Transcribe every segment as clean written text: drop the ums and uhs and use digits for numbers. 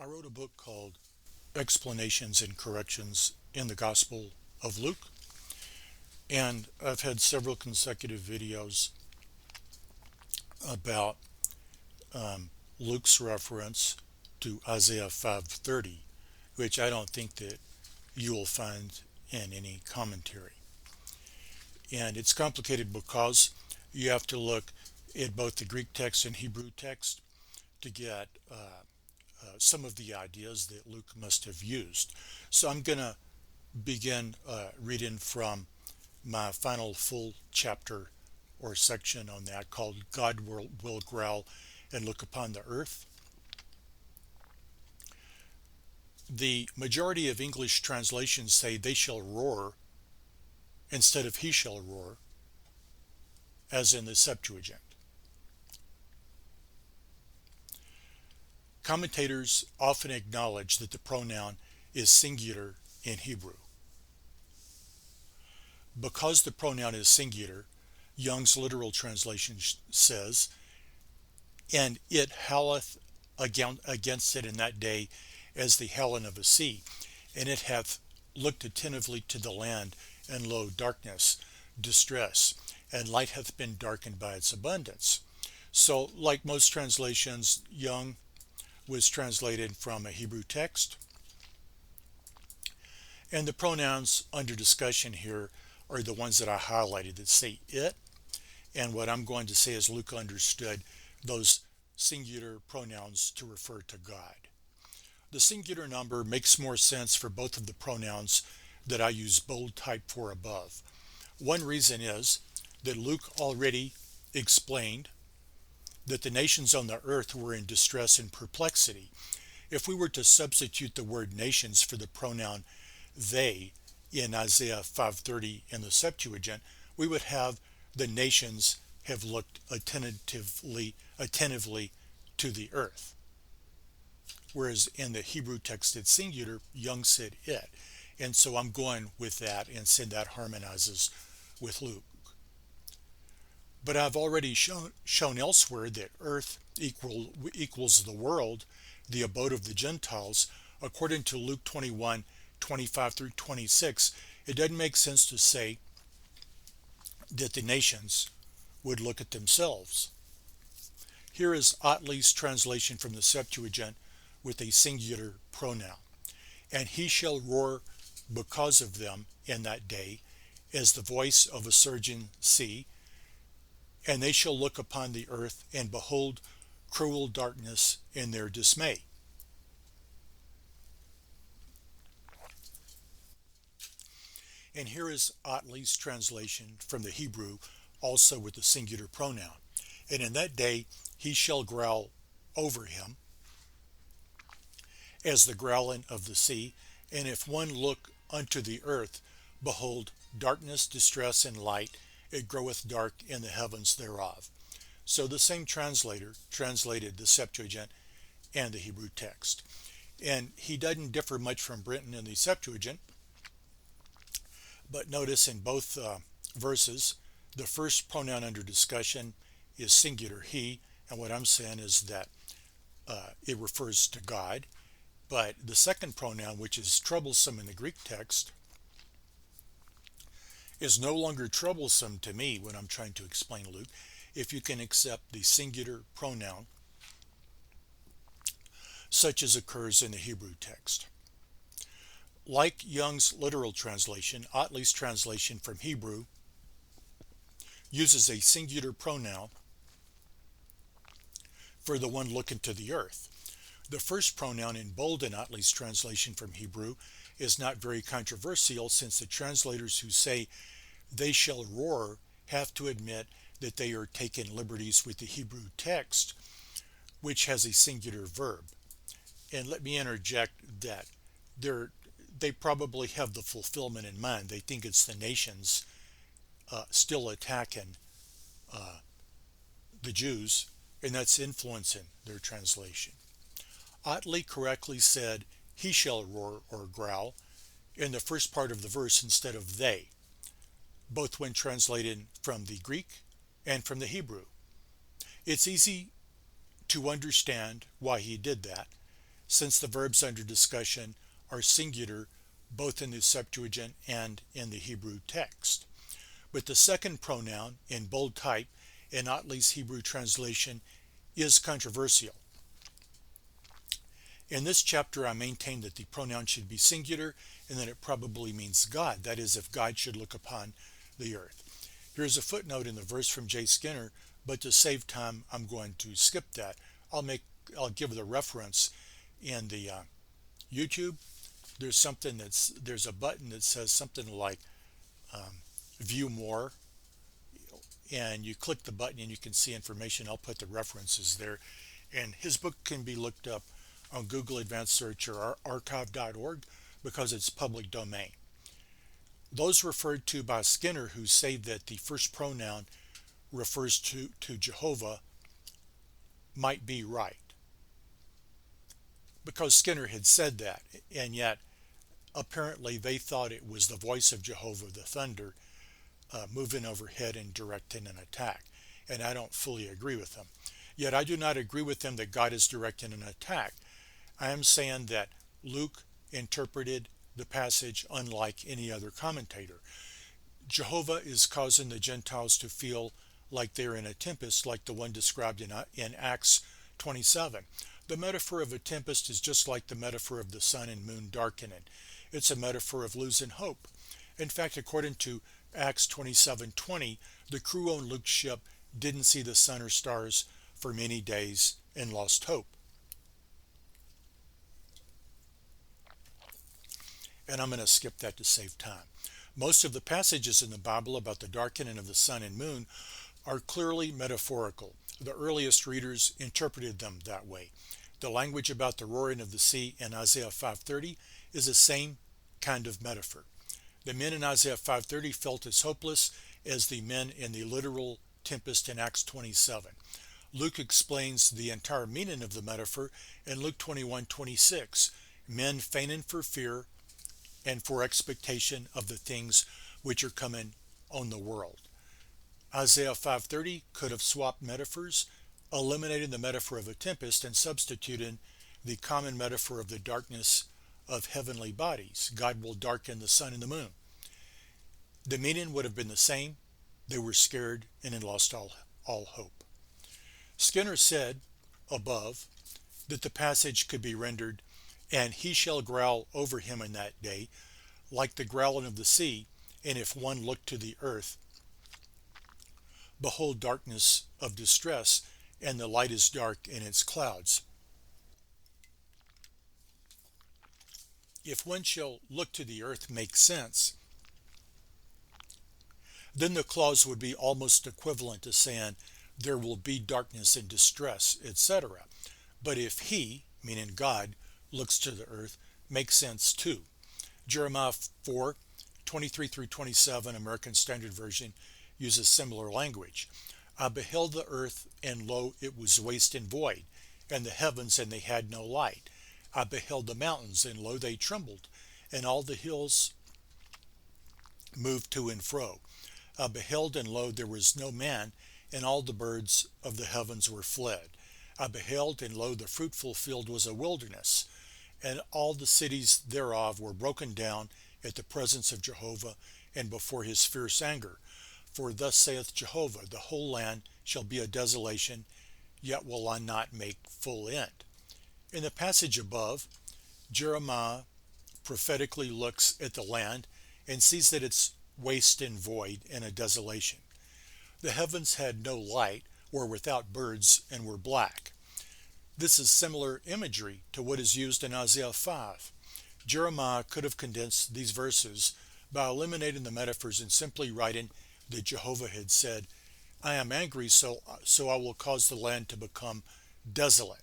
wrote a book called Explanations and Corrections in the Gospel of Luke, and I've had several consecutive videos about Luke's reference to Isaiah 5:30, which I don't think that you will find in any commentary. And it's complicated because you have to look at both the Greek text and Hebrew text to get some of the ideas that Luke must have used. So I'm going to begin reading from my final full chapter or section on that called God will Growl and Look Upon the Earth. The majority of English translations say they shall roar instead of he shall roar, as in the Septuagint. Commentators often acknowledge that the pronoun is singular in Hebrew. Because the pronoun is singular, Young's literal translation says, "And it howleth against it in that day as the howling of a sea, and it hath looked attentively to the land, and lo, darkness, distress, and light hath been darkened by its abundance." So, like most translations, Young was translated from a Hebrew text. And the pronouns under discussion here are the ones that I highlighted that say it. And what I'm going to say is Luke understood those singular pronouns to refer to God. The singular number makes more sense for both of the pronouns that I use bold type for above. One reason is that Luke already explained that the nations on the earth were in distress and perplexity. If we were to substitute the word nations for the pronoun they in Isaiah 5:30 in the Septuagint, we would have the nations have looked attentively to the earth. Whereas in the Hebrew text it's singular, Young said it. And so I'm going with that and said that harmonizes with Luke. But I've already shown elsewhere that earth equals the world, the abode of the Gentiles. According to Luke 21:25 through 26, it doesn't make sense to say that the nations would look at themselves. Here is Otley's translation from the Septuagint with a singular pronoun. "And he shall roar because of them in that day, as the voice of a surging sea, and they shall look upon the earth and behold cruel darkness in their dismay." And here is Otley's translation from the Hebrew, also with the singular pronoun. "And in that day he shall growl over him, as the growling of the sea. And if one look unto the earth, behold, darkness, distress, and light, it groweth dark in the heavens thereof." So the same translator translated the Septuagint and the Hebrew text. And he doesn't differ much from Brenton in the Septuagint. But notice in both verses, the first pronoun under discussion is singular, he. And what I'm saying is that it refers to God. But the second pronoun, which is troublesome in the Greek text, is no longer troublesome to me when I'm trying to explain Luke, if you can accept the singular pronoun such as occurs in the Hebrew text. Like Young's literal translation, Otley's translation from Hebrew uses a singular pronoun for the one looking to the earth. The first pronoun in bold in Otley's translation from Hebrew is not very controversial, since the translators who say they shall roar have to admit that they are taking liberties with the Hebrew text, which has a singular verb. And let me interject that they probably have the fulfillment in mind. They think it's the nations still attacking the Jews, and that's influencing their translation. Otley correctly said he shall roar or growl in the first part of the verse instead of they, both when translated from the Greek and from the Hebrew. It's easy to understand why he did that, since the verbs under discussion are singular both in the Septuagint and in the Hebrew text. But the second pronoun in bold type in Otley's Hebrew translation is controversial. In this chapter, I maintain that the pronoun should be singular and that it probably means God, that is, if God should look upon the earth. Here's a footnote in the verse from J. Skinner, but to save time, I'm going to skip that. I'll give the reference in the YouTube. There's a button that says something like view more, and you click the button and you can see information. I'll put the references there, and his book can be looked up on Google Advanced Search or archive.org because it's public domain. Those referred to by Skinner who say that the first pronoun refers to Jehovah might be right, because Skinner had said that, and yet apparently they thought it was the voice of Jehovah, the thunder, moving overhead and directing an attack. And I don't fully agree with them. Yet I do not agree with them that God is directing an attack. I am saying that Luke interpreted the passage unlike any other commentator. Jehovah is causing the Gentiles to feel like they're in a tempest, like the one described in Acts 27. The metaphor of a tempest is just like the metaphor of the sun and moon darkening. It's a metaphor of losing hope. In fact, according to Acts 27:20, the crew on Luke's ship didn't see the sun or stars for many days and lost hope. And I'm going to skip that to save time. Most of the passages in the Bible about the darkening of the sun and moon are clearly metaphorical. The earliest readers interpreted them that way. The language about the roaring of the sea in Isaiah 5:30 is the same kind of metaphor. The men in Isaiah 5:30 felt as hopeless as the men in the literal tempest in Acts 27. Luke explains the entire meaning of the metaphor in Luke 21:26. Men fainting for fear and for expectation of the things which are coming on the world. Isaiah 5:30 could have swapped metaphors, eliminating the metaphor of a tempest and substituting the common metaphor of the darkness of heavenly bodies. God will darken the sun and the moon. The meaning would have been the same. They were scared and had lost all hope. Skinner said above that the passage could be rendered, and he shall growl over him in that day, like the growling of the sea, and if one look to the earth, behold darkness of distress, and the light is dark in its clouds. If one shall look to the earth makes sense, then the clause would be almost equivalent to saying there will be darkness and distress, etc. But if he, meaning God, looks to the earth, makes sense too. Jeremiah 4:23-27, American Standard Version, uses similar language. I beheld the earth, and lo, it was waste and void, and the heavens, and they had no light. I beheld the mountains, and lo, they trembled, and all the hills moved to and fro. I beheld, and lo, there was no man, and all the birds of the heavens were fled. I beheld, and lo, the fruitful field was a wilderness, and all the cities thereof were broken down at the presence of Jehovah and before his fierce anger. For thus saith Jehovah, the whole land shall be a desolation, yet will I not make full end. In the passage above, Jeremiah prophetically looks at the land and sees that it's waste and void and a desolation. The heavens had no light, were without birds, and were black. This is similar imagery to what is used in Isaiah 5. Jeremiah could have condensed these verses by eliminating the metaphors and simply writing that Jehovah had said, I am angry, so I will cause the land to become desolate.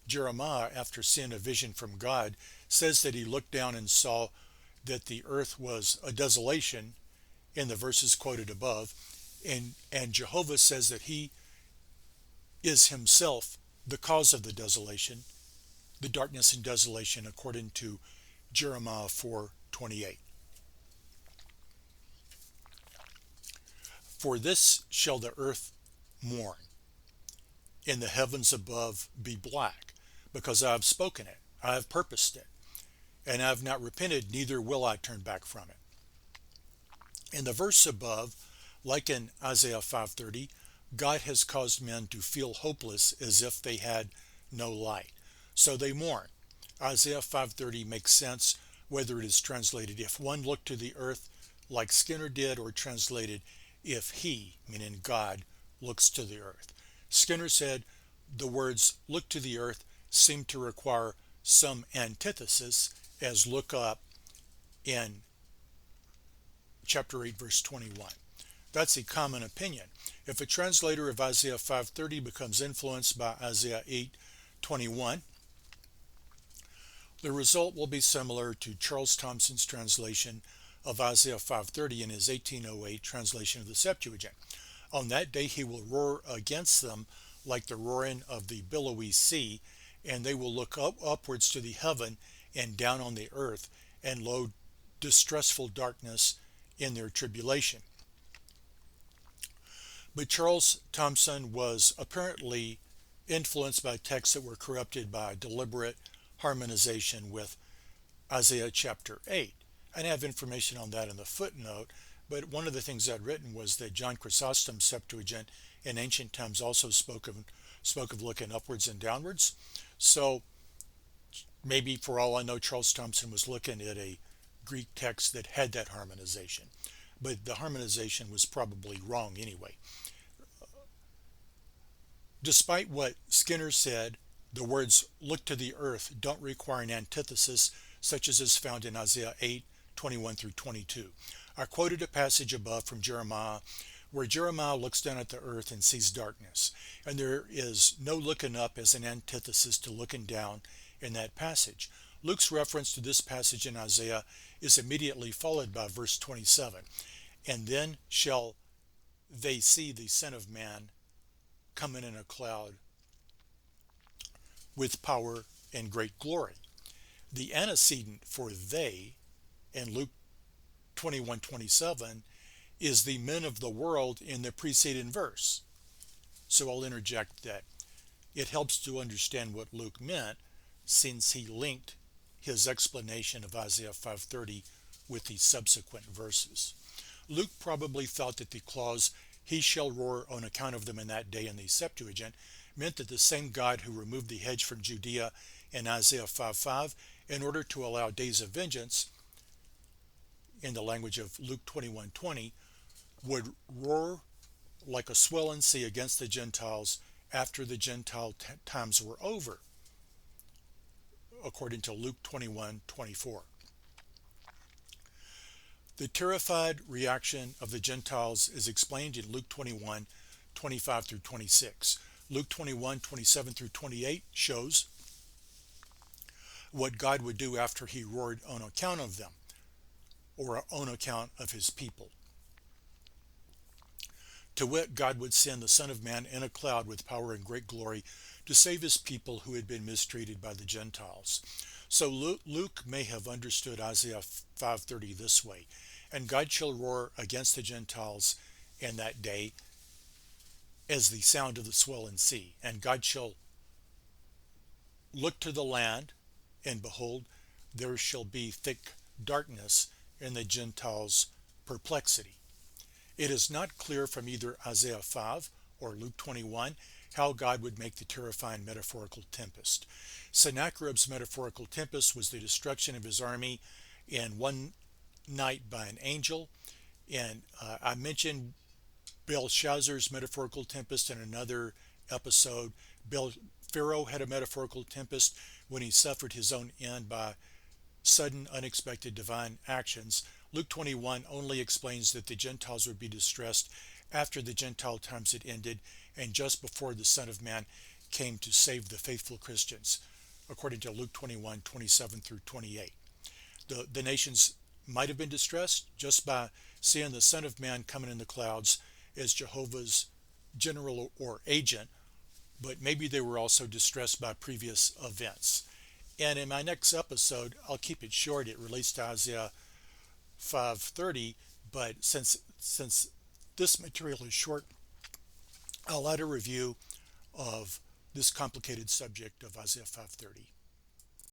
Jeremiah, after seeing a vision from God, says that he looked down and saw that the earth was a desolation in the verses quoted above, and Jehovah says that he is himself the cause of the desolation, the darkness and desolation, according to Jeremiah 4:28. For this shall the earth mourn, and the heavens above be black, because I have spoken it. I have purposed it, and I have not repented, neither will I turn back from it. In the verse above, like in Isaiah 5:30, God has caused men to feel hopeless as if they had no light. So they mourn. Isaiah 5:30 makes sense whether it is translated, if one looked to the earth like Skinner did, or translated, if he, meaning God, looks to the earth. Skinner said the words look to the earth seem to require some antithesis, as look up in chapter 8 verse 21. That's a common opinion. If a translator of Isaiah 5:30 becomes influenced by Isaiah 8:21, the result will be similar to Charles Thompson's translation of Isaiah 5:30 in his 1808 translation of the Septuagint. On that day he will roar against them like the roaring of the billowy sea, and they will look upwards to the heaven and down on the earth, and lo, distressful darkness in their tribulation. But Charles Thompson was apparently influenced by texts that were corrupted by deliberate harmonization with Isaiah chapter 8. I have information on that in the footnote, but one of the things I'd written was that John Chrysostom's Septuagint in ancient times also spoke of looking upwards and downwards. So maybe, for all I know, Charles Thompson was looking at a Greek text that had that harmonization, but the harmonization was probably wrong anyway. Despite what Skinner said, the words look to the earth don't require an antithesis such as is found in Isaiah 8:21 through 22. I quoted a passage above from Jeremiah where Jeremiah looks down at the earth and sees darkness, and there is no looking up as an antithesis to looking down in that passage. Luke's reference to this passage in Isaiah is immediately followed by verse 27. And then shall they see the Son of Man coming in a cloud with power and great glory. The antecedent for they in Luke 21:27 is the men of the world in the preceding verse. So I'll interject that it helps to understand what Luke meant, since he linked his explanation of Isaiah 5:30 with the subsequent verses. Luke probably thought that the clause, he shall roar on account of them in that day in the Septuagint, meant that the same God who removed the hedge from Judea in Isaiah 5:5 in order to allow days of vengeance, in the language of Luke 21:20, would roar like a swelling sea against the Gentiles after the Gentile times were over, according to Luke 21:24. The terrified reaction of the Gentiles is explained in Luke 21:25 through 26. Luke 21:27 through 28 shows what God would do after he roared on account of them, or on account of his people. To wit, God would send the Son of Man in a cloud with power and great glory to save his people who had been mistreated by the Gentiles. So Luke may have understood Isaiah 5:30 this way: and God shall roar against the Gentiles in that day as the sound of the swelling sea. And God shall look to the land, and behold, there shall be thick darkness in the Gentiles' perplexity. It is not clear from either Isaiah 5 or Luke 21 how God would make the terrifying metaphorical tempest. Sennacherib's metaphorical tempest was the destruction of his army in one night by an angel. And I mentioned Belshazzar's metaphorical tempest in another episode. Pharaoh had a metaphorical tempest when he suffered his own end by sudden, unexpected divine actions. Luke 21 only explains that the Gentiles would be distressed after the Gentile times had ended and just before the Son of Man came to save the faithful Christians, according to Luke 21:27 through 28. The nations might have been distressed just by seeing the Son of Man coming in the clouds as Jehovah's general or agent, but maybe they were also distressed by previous events. And in my next episode, I'll keep it short. It relates to Isaiah 5:30, but since this material is short, I'll add a review of this complicated subject of Isaiah 5:30.